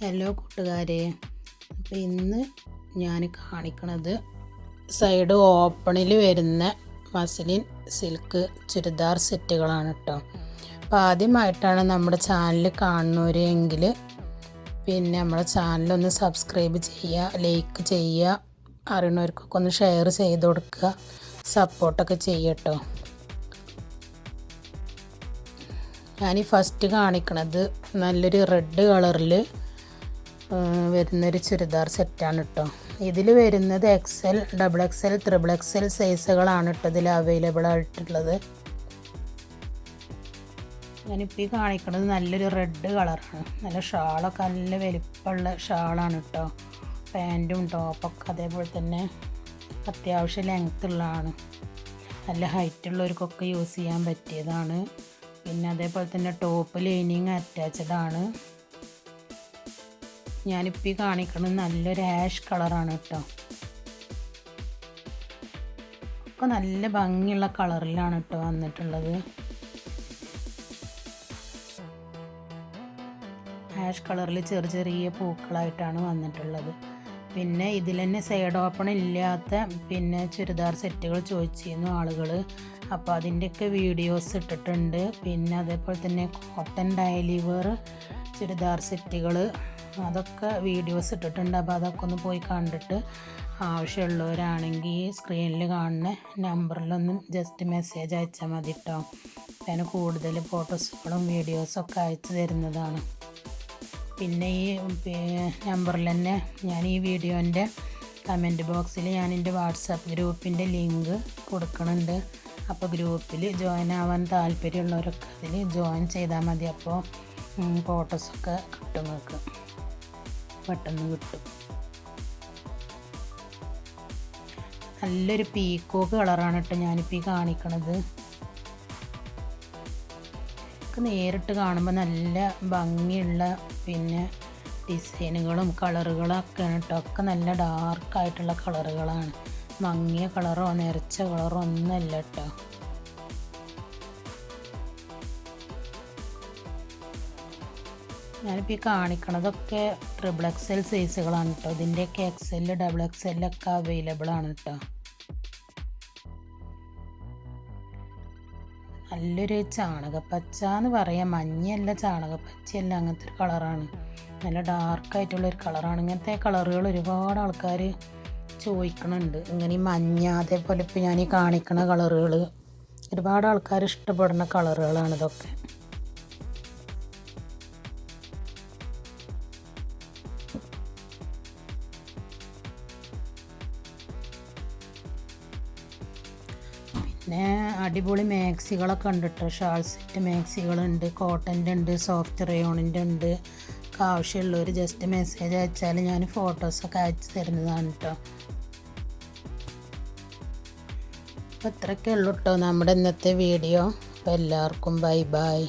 Hello കൂട്ടുകാരെ, അപ്പോൾ ഇന്ന് ഞാൻ കാണിക്കുന്നത് സൈഡ് ഓപ്പണിൽ വരുന്ന മസ്ലിൻ സിൽക്ക് ചുരിദാർ സെറ്റുകളാണ് കേട്ടോ. അപ്പോൾ ആദ്യമായിട്ടാണ് നമ്മുടെ ചാനൽ കാണുന്നവരെങ്കിൽ പിന്നെ നമ്മുടെ ചാനലൊന്ന് സബ്സ്ക്രൈബ് ചെയ്യുക, ലൈക്ക് ചെയ്യുക, അറിയുന്നവർക്കൊക്കെ ഒന്ന് ഷെയർ ചെയ്ത് കൊടുക്കുക, സപ്പോർട്ടൊക്കെ ചെയ്യട്ടോ. ഞാൻ ഫസ്റ്റ് കാണിക്കണത് നല്ലൊരു റെഡ് കളറിൽ വരുന്നൊരു ചുരിദാർ സെറ്റാണ് കേട്ടോ. ഇതിൽ വരുന്നത് XL, XXL, XXL സൈസുകളാണ് കേട്ടോ ഇതിൽ അവൈലബിൾ ആയിട്ടുള്ളത്. ഞാനിപ്പോൾ ഈ കാണിക്കുന്നത് നല്ലൊരു റെഡ് കളറാണ്. നല്ല ഷാളൊക്കെ നല്ല വലിപ്പമുള്ള ഷാളാണ് കേട്ടോ. പാൻറ്റും ടോപ്പൊക്കെ അതേപോലെ തന്നെ അത്യാവശ്യം ലെങ്ത് ഉള്ളതാണ്. നല്ല ഹൈറ്റുള്ളവർക്കൊക്കെ യൂസ് ചെയ്യാൻ പറ്റിയതാണ്. പിന്നെ അതേപോലെ തന്നെ ടോപ്പ് ലൈനിങ് അറ്റാച്ച്ഡ് ആണ്. ഞാനിപ്പോൾ ഈ കാണിക്കുന്നത് നല്ലൊരു ആഷ് കളറാണ് കേട്ടോ. ഒക്കെ നല്ല ഭംഗിയുള്ള കളറിലാണ് കേട്ടോ വന്നിട്ടുള്ളത്. ആഷ് കളറിൽ ചെറിയ പൂക്കളായിട്ടാണ് വന്നിട്ടുള്ളത്. പിന്നെ ഇതിൽ തന്നെ സൈഡ് ഓപ്പൺ ഇല്ലാത്ത പിന്നെ ചുരിദാർ സെറ്റുകൾ ചോദിച്ചിരുന്നു ആളുകൾ. അപ്പോൾ അതിൻ്റെയൊക്കെ വീഡിയോസ് ഇട്ടിട്ടുണ്ട്. പിന്നെ അതേപോലെ തന്നെ കോട്ടൺ ഡെയിലി വെയർ ചുരിദാർ സെറ്റുകൾ അതൊക്കെ വീഡിയോസ് ഇട്ടിട്ടുണ്ട്. അപ്പോൾ അതൊക്കെ ഒന്ന് പോയി കണ്ടിട്ട് ആവശ്യമുള്ളവരാണെങ്കിൽ സ്ക്രീനിൽ കാണുന്ന നമ്പറിലൊന്നും ജസ്റ്റ് മെസ്സേജ് അയച്ചാൽ മതി കേട്ടോ. അതിന് കൂടുതൽ ഫോട്ടോസുകളും വീഡിയോസൊക്കെ അയച്ചു തരുന്നതാണ്. പിന്നെ ഈ നമ്പറിൽ തന്നെ ഞാൻ ഈ വീഡിയോൻ്റെ കമൻറ്റ് ബോക്സിൽ ഞാൻ എൻ്റെ വാട്സാപ്പ് ഗ്രൂപ്പിൻ്റെ ലിങ്ക് കൊടുക്കുന്നുണ്ട്. അപ്പോൾ ഗ്രൂപ്പിൽ ജോയിൻ ആവാൻ താല്പര്യമുള്ളവരൊക്കെ അതിൽ ജോയിൻ ചെയ്താൽ മതി. അപ്പോൾ ഫോട്ടോസൊക്കെ കിട്ടും, നിങ്ങൾക്ക് പെട്ടെന്ന് കിട്ടും. നല്ലൊരു പീക്കോക്ക് കളറാണ് കേട്ടോ ഞാനിപ്പോൾ ഈ കാണിക്കണത്. നേരിട്ട് കാണുമ്പോൾ നല്ല ഭംഗിയുള്ള പിന്നെ ഡിസൈനുകളും കളറുകളൊക്കെയാണ് കേട്ടോ. ഒക്കെ നല്ല ഡാർക്കായിട്ടുള്ള കളറുകളാണ്. മങ്ങിയ കളറോ നിറച്ച കളറോ ഒന്നുമല്ല കേട്ടോ. ഞാനിപ്പോൾ ഈ കാണിക്കണതൊക്കെ XXL സൈസുകളാണ് കേട്ടോ. ഇതിൻ്റെയൊക്കെ XL, XXL ഒക്കെ അവൈലബിൾ ആണ് കേട്ടോ. നല്ലൊരു ചാണകപ്പച്ച എന്ന് പറയാം, മഞ്ഞയല്ല ചാണകപ്പച്ചയല്ല, അങ്ങനത്തെ ഒരു കളറാണ്. നല്ല ഡാർക്കായിട്ടുള്ളൊരു കളറാണ്. ഇങ്ങനത്തെ കളറുകൾ ഒരുപാട് ആൾക്കാർ ചോദിക്കണുണ്ട്. ഇങ്ങനെ ഈ മഞ്ഞ അതേപോലെ ഇപ്പോൾ ഞാൻ ഈ കാണിക്കണ കളറുകൾ ഒരുപാട് ആൾക്കാർ ഇഷ്ടപ്പെടുന്ന കളറുകളാണ് ഇതൊക്കെ. പിന്നെ അടിപൊളി മാക്സികളൊക്കെ ഉണ്ട് കേട്ടോ. ഷാൾ സെറ്റ് മാക്സികളുണ്ട്, കോട്ടൻ്റെ ഉണ്ട്, സോഫ്റ്റ് റയോണിൻ്റെ ഉണ്ട്. ആവശ്യമുള്ളവർ ജസ്റ്റ് മെസ്സേജ് അയച്ചാൽ ഞാൻ ഫോട്ടോസൊക്കെ അയച്ചു തരുന്നതാണ് കേട്ടോ. അപ്പോൾ ഇത്രയൊക്കെ ഉള്ളൂ കേട്ടോ നമ്മുടെ ഇന്നത്തെ വീഡിയോ. അപ്പോൾ എല്ലാവർക്കും ബൈ ബൈ.